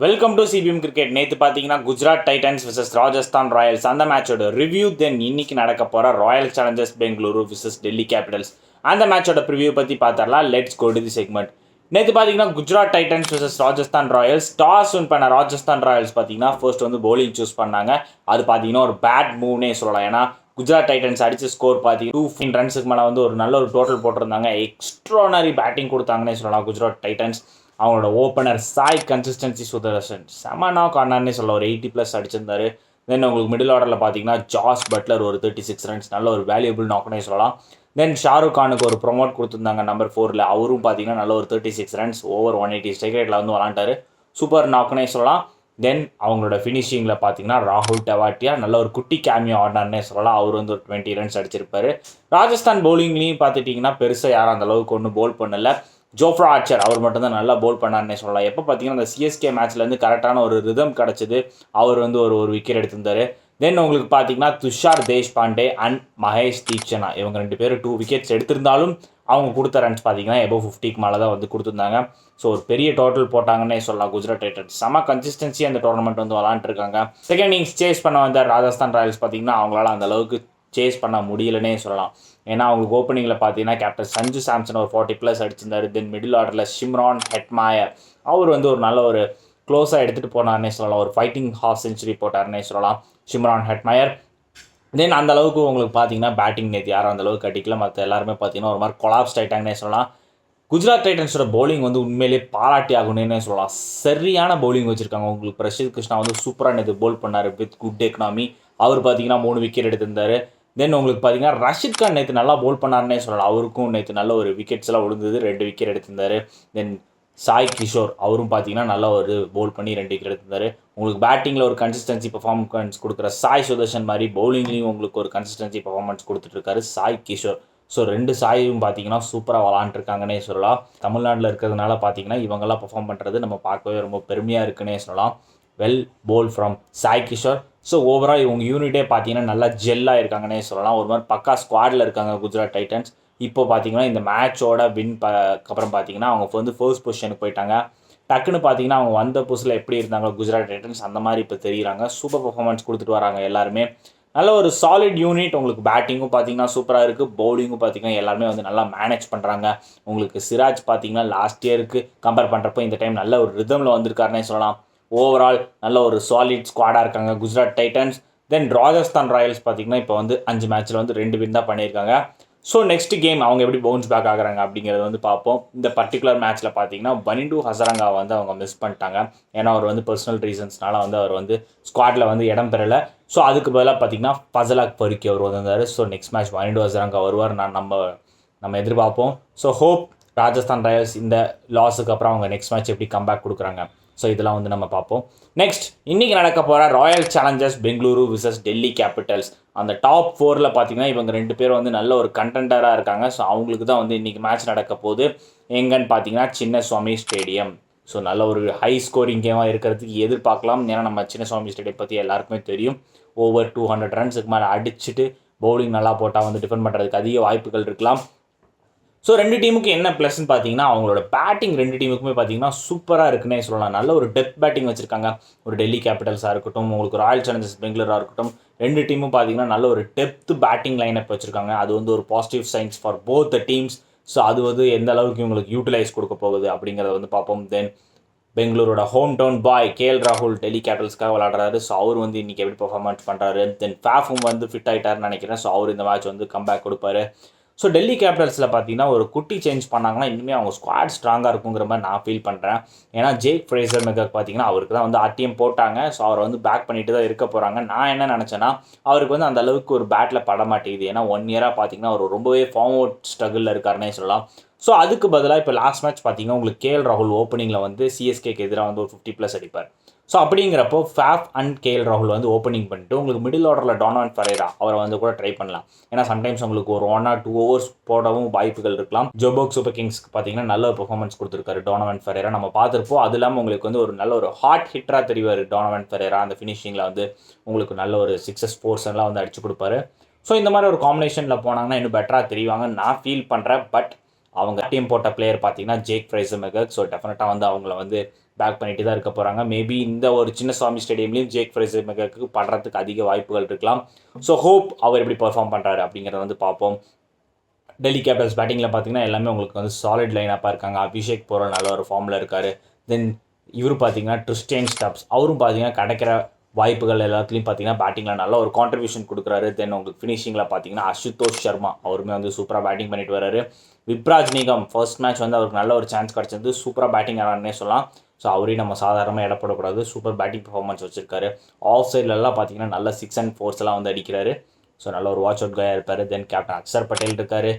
Welcome to CPM cricket. நேற்று பார்த்தீங்கன்னா Gujarat Titans versus Rajasthan Royals அந்த மேட்சோட ரிவ்யூ. தென் இன்னைக்கு நடக்க போகிற Royal Challengers Bengaluru versus Delhi Capitals அந்த மேட்சோட ப்ரிவியூ பற்றி பார்த்தரலாம். Let's go to the segment. நேற்று பார்த்தீங்கன்னா Gujarat Titans versus Rajasthan Royals toss win பண்ண ராஜஸ்தான் ராயல்ஸ் பார்த்தீங்கன்னா ஃபர்ஸ்ட் வந்து பவுலிங் சூஸ் பண்ணாங்க. அது பார்த்தீங்கன்னா ஒரு பேட் மூவ்னே சொல்லலாம். ஏன்னா குஜராத் டைட்டன்ஸ் அடிச்ச ஸ்கோர் பார்த்தீங்கன்னா 215 ரன்ஸுக்கு மேலே வந்து ஒரு நல்ல ஒரு டோட்டல் போட்டிருந்தாங்க. எக்ஸ்ட்ரானரி பேட்டிங் கொடுத்தாங்கன்னே சொல்லலாம் குஜராத் டைட்டன்ஸ். அவங்களோட ஓப்பனர் சாய் கன்சிஸ்டன்சி சுதர்சன் செம நாக் ஆனார்னே சொல்ல ஒரு 80+ அடிச்சிருந்தாரு. தென் உங்களுக்கு மிடில் ஆர்டரில் பார்த்தீங்கன்னா ஜாஸ் பட்லர் ஒரு 36 ரன்ஸ் நல்ல ஒரு வேல்யூபிள் நாக்னே சொல்லலாம். தென் ஷாருக் கானுக்கு ஒரு ப்ரொமோட் கொடுத்துருந்தாங்க நம்பர் 4ல். அவரும் பார்த்தீங்கன்னா நல்ல ஒரு 36 ரன்ஸ் ஓவர் 180 ஸ்ட்ரைக் ரேட்டில் வந்து விளாண்டாரு. சூப்பர் நாக்னே சொல்லலாம். தென் அவங்களோட ஃபினிஷிங்கில் பார்த்தீங்கன்னா ராகுல் டெவாட்டியா நல்ல ஒரு குட்டி கேமியோ ஆடினார்னே சொல்லலாம். அவர் வந்து ஒரு 20 ரன்ஸ் அடிச்சிருப்பாரு. ராஜஸ்தான் பவுலிங்லேயும் பார்த்துட்டிங்கன்னா பெருசாக யாரும் அந்த அளவுக்கு ஒன்றும் போல் பண்ணலை. ஜோஃப்ரா ஆர்ச்சர் அவர் மட்டும்தான் நல்லா போல் பண்ணார்னே சொல்லலாம். எப்போ பார்த்தீங்கன்னா அந்த சிஎஸ்கே மேட்ச்லேருந்து கரெக்டான ஒரு ரிதம் கிடச்சிது. அவர் வந்து ஒரு விக்கெட் எடுத்திருந்தார். தென் உங்களுக்கு பார்த்தீங்கன்னா துஷார் தேஷ்பாண்டே அண்ட் மகேஷ் தீக்ஷனா இவங்க 2 பேரும் 2 விக்கெட்ஸ் எடுத்திருந்தாலும் அவங்க கொடுத்த ரன்ஸ் பார்த்தீங்கன்னா எபோவ் 50க்கு மேலே தான் வந்து கொடுத்துருந்தாங்க. ஸோ ஒரு பெரிய டோட்டல் போட்டாங்கன்னே சொல்லலாம் குஜராத் டைட்டன்ஸ். செம கன்சிஸ்டன்சி அந்த டோர்னமெண்ட் வந்து விளாண்டுருக்காங்க. செகண்ட் இன்னிங்ஸ் சேஸ் பண்ண வந்த ராஜஸ்தான் ராயல்ஸ் பார்த்தீங்கன்னா அவங்களால அந்த அளவுக்கு சேஸ் பண்ண முடியலன்னே சொல்லலாம். ஏன்னா அவங்களுக்கு ஓப்பனிங்கில் பார்த்தீங்கன்னா கேப்டன் சஞ்சு சாம்சன் ஒரு 40+ அடிச்சிருந்தார். தென் மிடில் ஆர்டரில் ஷிம்ரான் ஹெட்மாயர் அவர் வந்து ஒரு நல்ல ஒரு க்ளோஸாக எடுத்துகிட்டு போனார்னே சொல்லலாம். ஒரு ஃபைட்டிங் ஹாஃப் செஞ்சுரி போட்டார்னே சொல்லலாம் ஷிம்ரான் ஹெட்மாயர். தென் அந்த அளவுக்கு உங்களுக்கு பார்த்தீங்கன்னா பேட்டிங் நேற்று யாரும் அந்த அளவுக்கு கட்டிக்கல. மற்ற எல்லாருமே பார்த்தீங்கன்னா ஒரு மாதிரி கொலாப்ஸ் ஆகிட்டாங்கன்னே சொல்லலாம். குஜராத் டைட்டன்ஸோட பவுலிங் வந்து உண்மையிலேயே பாராட்டி ஆகணும்னே சொல்லலாம். சரியான பவுலிங் வச்சுருக்காங்க. உங்களுக்கு பிரசித் கிருஷ்ணா வந்து சூப்பராக நேற்று போல் பண்ணார் வித் குட் எக்கனாமி. அவர் பார்த்தீங்கன்னா 3 விக்கெட் எடுத்திருந்தார். தென் உங்களுக்கு பார்த்தீங்கன்னா ரஷித் கான் நேற்று நல்லா போல் பண்ணார்னே சொல்லலாம். அவருக்கும் நேற்று நல்ல ஒரு விக்கெட்ஸ் எல்லாம் விழுந்தது. 2 விக்கெட் எடுத்திருந்தார். தென் சாய் கிஷோர் அவரும் பார்த்தீங்கன்னா நல்லா ஒரு போல் பண்ணி 2 விக்கெட் எடுத்திருந்தார். உங்களுக்கு பேட்டிங்கில் ஒரு கன்சிஸ்டன்சி பர்ஃபார்மன்ஸ் கொடுக்குற சாய் சுதர்ஷன் மாதிரி பவுலிங்லேயும் உங்களுக்கு ஒரு கன்சிஸ்டன்சி பர்ஃபார்மன்ஸ் கொடுத்துட்ருக்காரு சாய் கிஷோர். ஸோ 2 சாயும் பார்த்தீங்கன்னா சூப்பராக விளாண்டுருக்காங்கன்னே சொல்லலாம். தமிழ்நாட்டில் இருக்கிறதுனால பார்த்தீங்கன்னா இவங்கெல்லாம் பர்ஃபார்ம் பண்ணுறது நம்ம பார்க்கவே ரொம்ப பெருமையாக இருக்குன்னே சொல்லலாம். Well bowled from Sai Kishore. So overall இவங்க யூனிட்டே பார்த்தீங்கன்னா நல்லா ஜெல்லாக இருக்காங்கன்னே சொல்லலாம். ஒரு மாதிரி பக்கா ஸ்குவாடில் இருக்காங்க குஜராத் டைட்டன்ஸ். இப்போ பார்த்தீங்கன்னா இந்த மேட்சோட அப்புறம் பார்த்தீங்கன்னா அவங்க வந்து ஃபர்ஸ்ட் பொசிஷனுக்கு போயிட்டாங்க. டக்குன்னு பார்த்தீங்கன்னா அவங்க வந்த புதுசில் எப்படி இருந்தாங்க குஜராத் டைட்டன்ஸ் அந்த மாதிரி இப்போ தெரியுறாங்க. சூப்பர் பர்ஃபார்மன்ஸ் கொடுத்துட்டு வராங்க எல்லாருமே. நல்ல ஒரு சாலிட் யூனிட். உங்களுக்கு பேட்டிங்கும் பார்த்தீங்கன்னா சூப்பராக இருக்குது. பவுலிங்கும் பார்த்தீங்கன்னா எல்லாருமே வந்து நல்லா மேனேஜ் பண்ணுறாங்க. உங்களுக்கு சிராஜ் பார்த்தீங்கன்னா லாஸ்ட் இயருக்கு கம்பேர் பண்ணுறப்போ இந்த டைம் நல்ல ஒரு ரிதமில் வந்திருக்காருன்னே சொல்லலாம். ஓவரால் நல்ல ஒரு சாலிட் ஸ்குவாடாக இருக்காங்க குஜராத் டைட்டன்ஸ். தென் ராஜஸ்தான் ராயல்ஸ் பார்த்தீங்கன்னா இப்போ வந்து 5 மேட்ச்சில் வந்து 2 வின் தான் பண்ணியிருக்காங்க. ஸோ நெக்ஸ்ட் கேம் அவங்க எப்படி பவுன்ஸ் பேக் ஆகுறாங்க அப்படிங்கிறத வந்து பார்ப்போம். இந்த பர்டிகுலர் மேட்ச்சில் பார்த்தீங்கன்னா பனிண்டு ஹசரங்கா வந்து அவங்க மிஸ் பண்ணிட்டாங்க. ஏன்னா அவர் வந்து பர்சனல் ரீசன்ஸ்னால வந்து அவர் வந்து ஸ்குவாடில் வந்து இடம் பெறலை. ஸோ அதுக்கு பதிலாக பார்த்தீங்கன்னா ஃபசலாக் பருக்கி அவர் வந்திருந்தார். So next match Wanindu Hasaranga வருவார் நம்ம எதிர்பார்ப்போம். ஸோ ஹோப் ராஜஸ்தான் ராயல்ஸ் இந்த லாஸுக்கு அப்புறம் அவங்க நெக்ஸ்ட் மேட்ச் எப்படி கம்பேக் கொடுக்குறாங்க. ஸோ இதெல்லாம் வந்து நம்ம பார்ப்போம். நெக்ஸ்ட் இன்றைக்கி நடக்க போகிற Royal Challengers Bengaluru versus Delhi Capitals அந்த டாப் 4ல் பார்த்தீங்கன்னா இவங்க 2 பேரும் வந்து நல்ல ஒரு கண்டெண்டராக இருக்காங்க. ஸோ அவங்களுக்கு தான் வந்து இன்றைக்கி மேட்ச் நடக்க போகுது. எங்கன்னு பார்த்தீங்கன்னா சின்னசுவாமி ஸ்டேடியம். ஸோ நல்ல ஒரு ஹை ஸ்கோரிங் கேமாக இருக்கிறதுக்கு எதிர்பார்க்கலாம். ஏன்னா நம்ம சின்னசுவாமி ஸ்டேடியம் பற்றி எல்லாருக்குமே தெரியும். ஓவர் 200 ரன்ஸுக்கு மேலே அடிச்சுட்டு பவுலிங் நல்லா போட்டால் வந்து டிஃபெண்ட் பண்ணுறதுக்கு அதிக வாய்ப்புகள் இருக்கலாம். ஸோ 2 டீமுக்கு என்ன ப்ளஸ்ன்னு பார்த்தீங்கன்னா அவங்களோட பேட்டிங் 2 டீமுக்குமே பார்த்தீங்கன்னா சூப்பராக இருக்குன்னே சொல்லலாம். நல்ல ஒரு டெப்த் பேட்டிங் வச்சுருக்காங்க. ஒரு டெல்லி கேபிட்டல்ஸாக இருக்கட்டும், உங்களுக்கு ராயல் சேலஞ்சர்ஸ் பெங்களூராக இருக்கட்டும், 2 டீமும் பார்த்தீங்கன்னா நல்ல ஒரு டெப்த் பேட்டிங் லைனப் வச்சுருக்காங்க. அது வந்து ஒரு positive science for both the teams. So அது வந்து எந்த அளவுக்கு இவங்களுக்கு யூட்டிலைஸ் கொடுக்க போகுது அப்படிங்கிறத வந்து பார்ப்போம். தென் பெங்களூரோட ஹோம் டவுன் பாய் கேஎல் ராகுல் டெல்லி கேபிட்டல்ஸ்க்காக விளாடுறாரு. ஸோ அவர் வந்து இன்றைக்கி எப்படி பர்ஃபார்மன்ஸ் பண்ணுறாரு. தென் ஃபேஃபும் வந்து ஃபிட் ஆகிட்டாருன்னு நினைக்கிறேன். ஸோ அவர் இந்த மேட்ச் வந்து கம்பேக் கொடுப்பாரு. ஸோ டெல்லி கேபிட்டல்ஸில் பார்த்தீங்கன்னா ஒரு குட்டி சேஞ்ச் பண்ணாங்கன்னா இன்னுமே அவங்க ஸ்குவாட் ஸ்ட்ராங்காக இருக்குங்கிற மாதிரி நான் ஃபீல் பண்ணுறேன். ஏன்னா ஜேக் ஃப்ரேசர் மெகக் பார்த்தீங்கன்னா அவருக்கு தான் வந்து ஆர்டிஎம் போட்டாங்க. ஸோ அவரை வந்து பேக் பண்ணிட்டு தான் இருக்க போகிறாங்க. நான் என்ன நினச்சேன்னா அவருக்கு வந்து அந்த அளவுக்கு ஒரு பேட்டில் பட மாட்டேங்குது. ஏன்னா 1 இயராக பார்த்தீங்கன்னா அவர் ரொம்பவே ஃபார்ம் அவுட் ஸ்ட்ரகிளில் இருக்காருன்னே சொல்லலாம். ஸோ அதுக்கு பதிலாக இப்போ லாஸ்ட் மேட்ச் பார்த்தீங்கன்னா உங்களுக்கு கேஎல் ராகுல் ஓப்பனிங்கில் வந்து சிஎஸ்கேக்கு எதிராக வந்து ஒரு 50+ அடிப்பார். ஸோ அப்படிங்கிறப்போ ஃபேஃப் அண்ட் கேஎல் ராகுல் வந்து ஓப்பனிங் பண்ணிட்டு உங்களுக்கு மிடில் ஆர்டரில் டொனால்ட் ஃபெரேரா அவரை வந்து கூட ட்ரை பண்ணலாம். ஏன்னா சம்டைம்ஸ் உங்களுக்கு ஒரு 1 or 2 overs போடவும் வாய்ப்புகள் இருக்கலாம். ஜோபோக் சூப்பர் கிங்ஸ்க்கு பார்த்தீங்கன்னா நல்ல ஒரு பெர்ஃபார்மன்ஸ் கொடுத்துருக்காரு டொனால்ட் ஃபெரேரா. நம்ம பார்த்துருப்போம். அது இல்லாமல் உங்களுக்கு வந்து ஒரு நல்ல ஒரு ஹார்ட் ஹிட்டராக தெரிவார் டொனால்ட் ஃபெரேரா. அந்த ஃபினிஷிங்கில் வந்து உங்களுக்கு நல்ல ஒரு 6s 4s எல்லாம் வந்து அடிச்சு கொடுப்பாரு. ஸோ இந்த மாதிரி ஒரு காம்பினேஷனில் போனாங்கன்னா இன்னும் பெட்டராக தெரிவாங்க நான் ஃபீல் பண்ணுறேன். பட் அவங்க டீம் போட்ட பிளேயர் பார்த்தீங்கன்னா ஜேக் ஃப்ரேசர் மெகக். ஸோ டெஃபினட்டாக வந்து அவங்கள வந்து பேக் பண்ணிட்டு தான் இருக்க போகிறாங்க. மேபி இந்த ஒரு சின்னசாமி ஸ்டேடியம்லேயும் ஜேக் ஃப்ரேசர் மெகருக்கு படுறதுக்கு அதிக வாய்ப்புகள் இருக்கலாம். ஸோ ஹோப் அவர் எப்படி பெர்ஃபார்ம் பண்ணுறாரு அப்படிங்கிறத வந்து பார்ப்போம். டெல்லி கேபிட்டல்ஸ் பேட்டிங்கில் பார்த்தீங்கன்னா எல்லாமே உங்களுக்கு வந்து சாலிட் லைனப்பாக இருக்காங்க. அபிஷேக் போரல் நல்ல ஒரு ஃபார்மில் இருக்கார். தென் இவர் பார்த்தீங்கன்னா ட்ரிஸ்டேன் ஸ்டப்ஸ் அவரும் பார்த்தீங்கன்னா கிடைக்கிற வாய்ப்புகள் எல்லாத்துலேயும் பார்த்தீங்கன்னா பேட்டிங்கில் நல்ல ஒரு கான்ட்ரிபியூஷன் கொடுக்குறாரு. தென் உங்களுக்கு ஃபினிஷிங்கில் பார்த்தீங்கன்னா அசுதோஷ் சர்மா அவருமே வந்து சூப்பராக பேட்டிங் பண்ணிட்டு வராரு. விப்ராஜ் நிகம் ஃபர்ஸ்ட் மேட்ச் வந்து அவருக்கு நல்ல ஒரு சான்ஸ் கிடச்சிருந்து சூப்பராக பேட்டிங் ஆனார்னே சொல்லலாம். ஸோ அவரையும் நம்ம சாதாரணமாக இடப்படக்கூடாது. சூப்பர் பேட்டிங் பர்ஃபார்மன்ஸ் வச்சிருக்காரு. ஆஃப் சைட்லலாம் பார்த்தீங்கன்னா நல்ல 6 and 4s எல்லாம் வந்து அடிக்கிறாரு. ஸோ நல்ல ஒரு வாட்ச் அவுட் காயாக இருப்பார். தென் கேப்டன் அக்ஷர் பட்டேல் இருக்கார்.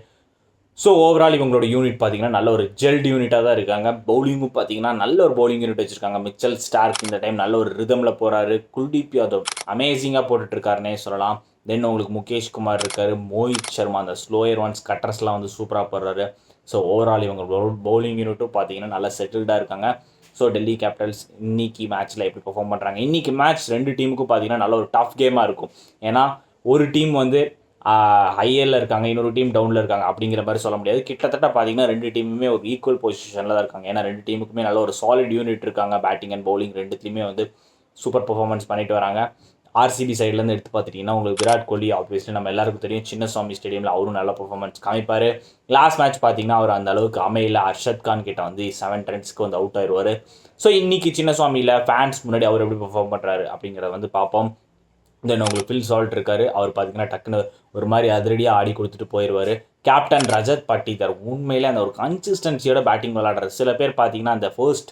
ஸோ ஓவரால் இவங்களோட யூனிட் பார்த்தீங்கன்னா நல்ல ஒரு ஜெல்ட் யூனிட்டாக தான் இருக்காங்க. பவுலிங்கும் பார்த்தீங்கன்னா நல்ல ஒரு பவுலிங் யூனிட் வச்சுருக்காங்க. மிச்சல் ஸ்டார்க் இந்த டைம் நல்ல ஒரு ரிதமில் போகிறாரு. குல்தீப் யாதவ் அமேசிங்காக போட்டுட்ருக்காருன்னே சொல்லலாம். தென் உங்களுக்கு முகேஷ் குமார் இருக்கார். மோஹித் சர்மா அந்த ஸ்லோயர் ஒன்ஸ் கட்டர்ஸ்லாம் வந்து சூப்பராக போடுறாரு. ஸோ ஓவரால் இவங்க பவுலிங் யூனிட்டும் பார்த்தீங்கன்னா நல்லா செட்டில்டாக இருக்காங்க. ஸோ டெல்லி கேபிட்டல்ஸ் இன்னைக்கு மேட்ச்சில் எப்படி பெர்ஃபார்ம் பண்ணுறாங்க? இன்றைக்கி மேட்ச் 2 டீமுக்கும் பார்த்தீங்கன்னா நல்ல ஒரு டஃப் கேமாக இருக்கும். ஏன்னா ஒரு டீம் வந்து ஹையரில் இருக்காங்க, இன்னொரு டீம் டவுனில் இருக்காங்க அப்படிங்கிற மாதிரி சொல்ல முடியாது. கிட்டத்தட்ட பார்த்தீங்கன்னா 2 டீமுமே ஒரு ஈக்குவல் பொசிஷனில் தான் இருக்காங்க. ஏன்னா 2 டீமுக்குமே நல்ல ஒரு சாலிட் யூனிட் இருக்காங்க. பேட்டிங் அண்ட் பவுலிங் 2த்துலையுமே வந்து சூப்பர் பெர்ஃபார்மன்ஸ் பண்ணிட்டு வராங்க. ஆர்சிபி சைட்லேருந்து எடுத்து பார்த்துட்டிங்கன்னா உங்களுக்கு விராட் கோலி ஆப்வியஸ்லி நம்ம எல்லாருக்கும் தெரியும். சின்னசாமி ஸ்டேடியமில் அவரும் நல்ல பெர்ஃபார்மன்ஸ் காமிப்பார். லாஸ்ட் மேட்ச் பார்த்தீங்கன்னா அவர் அந்த அளவுக்கு அமையல. அர்ஷத் கான் கிட்ட வந்து 7 runsக்கு வந்து அவுட் ஆயிடுவார். ஸோ இன்றைக்கி சின்னசாமியில் ஃபேன்ஸ் முன்னாடி அவர் எப்படி பெர்ஃபார்ம் பண்ணுறாரு அப்படிங்கிறத வந்து பார்ப்போம். தென் உங்களுக்கு ஃபில் சால்ட் இருக்கார். அவர் பார்த்தீங்கன்னா டக்குன்னு ஒரு மாதிரி அதிரடியாக ஆடி கொடுத்துட்டு போயிடுவார். கேப்டன் ரஜத் பட்டிதர் உண்மையிலே அந்த ஒரு கன்சிஸ்டன்சியோட பேட்டிங் விளாடுறாரு. சில பேர் பார்த்தீங்கன்னா அந்த ஃபர்ஸ்ட்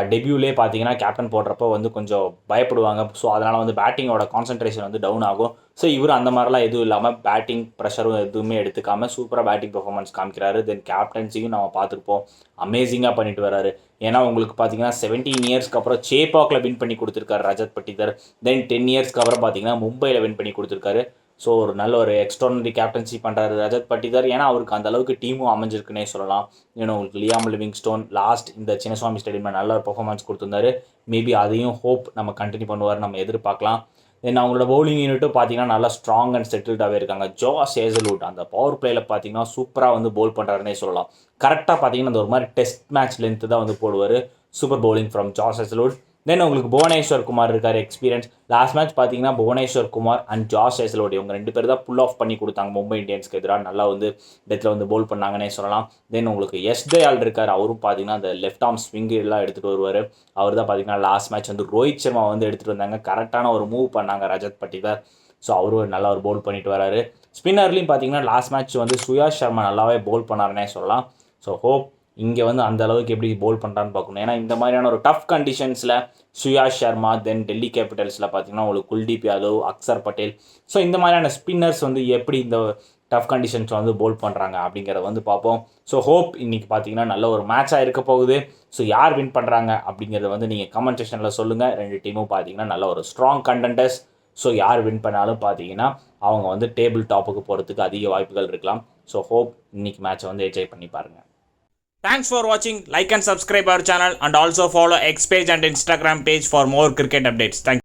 டெபியூலே பார்த்தீங்கன்னா கேப்டன் போடுறப்போ வந்து கொஞ்சம் பயப்படுவாங்க. ஸோ அதனால் வந்து பேட்டிங்கோட கான்சன்ட்ரேஷன் வந்து டவுன் ஆகும். ஸோ இவர் அந்த மாதிரிலாம் எதுவும் இல்லாமல் பேட்டிங் ப்ரெஷரும் எதுவுமே எடுத்துக்காமல் சூப்பராக பேட்டிங் பெர்ஃபார்மன்ஸ் காமிக்கிறாரு. தென் கேப்டன்சியும் நம்ம பார்த்துருப்போம், அமேசிங்காக பண்ணிட்டு வராரு. ஏன்னா உங்களுக்கு பார்த்தீங்கன்னா 17 இயர்ஸ்க்கு அப்புறம் சேப்பாக்கில் வின் பண்ணி கொடுத்துருக்காரு ரஜத் பட்டிதர். தென் 10 இயர்ஸ்க்கு அப்புறம் பார்த்தீங்கன்னா மும்பையில் வின் பண்ணி கொடுத்துருக்காரு. ஸோ ஒரு நல்ல ஒரு எக்ஸ்ட்ரானரி கேப்டன்சி பண்ணுறாரு ரஜத் பட்டிதர். ஏன்னா அவருக்கு அந்த அளவுக்கு டீமும் அமைஞ்சிருக்குன்னே சொல்லலாம். ஏன்னா உங்களுக்கு லியாம் லிவிங்ஸ்டோன் லாஸ்ட் இந்த சின்னசாமி ஸ்டேடியமில் நல்ல ஒரு பெர்ஃபார்மன்ஸ் கொடுத்துருந்தாரு. மேபி அதையும் ஹோப் நம்ம கண்டினியூ பண்ணுவார், நம்ம எதிர்பார்க்கலாம். தென் அவங்களோட பவுலிங் யூனிட்டும் பார்த்தீங்கன்னா நல்லா ஸ்ட்ராங் அண்ட் செட்டில்டாகவே இருக்காங்க. ஜாஸ் ஹேசல்வுட் அந்த பவர் பிளேயில் பார்த்தீங்கன்னா சூப்பராக வந்து பவுல் பண்ணுறாருன்னே சொல்லலாம். கரெக்டாக பார்த்தீங்கன்னா அந்த ஒரு மாதிரி டெஸ்ட் மேட்ச் லென்த்து தான் வந்து போடுவார். Super bowling from Josh Hazlewood. Then உங்களுக்கு புவனேஸ்வர் குமார் இருக்கார், எக்ஸ்பீரியன்ஸ். லாஸ்ட் மேட்ச் பார்த்தீங்கன்னா Bhuvneshwar Kumar and Josh Hazlewood இவங்க 2 பேர் தான் புல் ஆஃப் பண்ணி கொடுத்தாங்க மும்பை இந்தியன்ஸ்க்கு எதிராக. நல்லா வந்து டெத்தில் வந்து பவுல் பண்ணாங்கன்னே சொல்லலாம். தென் உங்களுக்கு எஸ் தயால் இருக்கார். அவரும் பார்த்தீங்கன்னா அந்த லெஃப்ட் ஆர்ம் ஸ்விங் எல்லாம் எடுத்துகிட்டு வருவார். அவர் தான் பார்த்தீங்கன்னா லாஸ்ட் மேட்ச் வந்து ரோஹித் சர்மா வந்து எடுத்துகிட்டு வந்தாங்க. கரெக்டான ஒரு மூவ் பண்ணாங்க ரஜத் பட்டிதர். ஸோ அவரும் நல்லா ஒரு பவுல் பண்ணிட்டு வராரு. ஸ்பின்னர்லையும் பார்த்தீங்கன்னா லாஸ்ட் மேட்ச் வந்து சுயாஷ் சர்மா நல்லாவே பவுல் பண்ணாருன்னே சொல்லலாம். ஸோ ஹோப் இங்கே வந்து அந்த அளவுக்கு எப்படி பவுல் பண்ணுறான்னு பார்க்கணும். ஏன்னா இந்த மாதிரியான ஒரு டஃப் கண்டிஷன்ஸில் சுயாஷ் சர்மா தென் டெல்லி கேபிட்டல்ஸில் பார்த்தீங்கன்னா உங்களுக்கு குல்தீப் யாதவ், அக்ஷர் பட்டேல், ஸோ இந்த மாதிரியான ஸ்பின்னர்ஸ் வந்து எப்படி இந்த டஃப் கண்டிஷன்ஸ் வந்து பவுல் பண்ணுறாங்க அப்படிங்கிறத வந்து பார்ப்போம். ஸோ ஹோப் இன்றைக்கி பார்த்தீங்கன்னா நல்ல ஒரு மேட்சாக இருக்க போகுது. ஸோ யார் வின் பண்ணுறாங்க அப்படிங்கிறத வந்து நீங்கள் கமெண்ட் செக்ஷனில் சொல்லுங்கள். 2 டீமும் பார்த்தீங்கன்னா நல்ல ஒரு ஸ்ட்ராங் கண்டென்டர்ஸ். ஸோ யார் வின் பண்ணாலும் பார்த்தீங்கன்னா அவங்க வந்து டேபிள் டாப்புக்கு போகிறதுக்கு அதிக வாய்ப்புகள் இருக்கலாம். ஸோ ஹோப் இன்றைக்கி மேட்சை வந்து என்ஜாய் பண்ணி பாருங்கள். Thanks for watching. Like and subscribe our channel and also follow X page and Instagram page for more cricket updates. Thank you.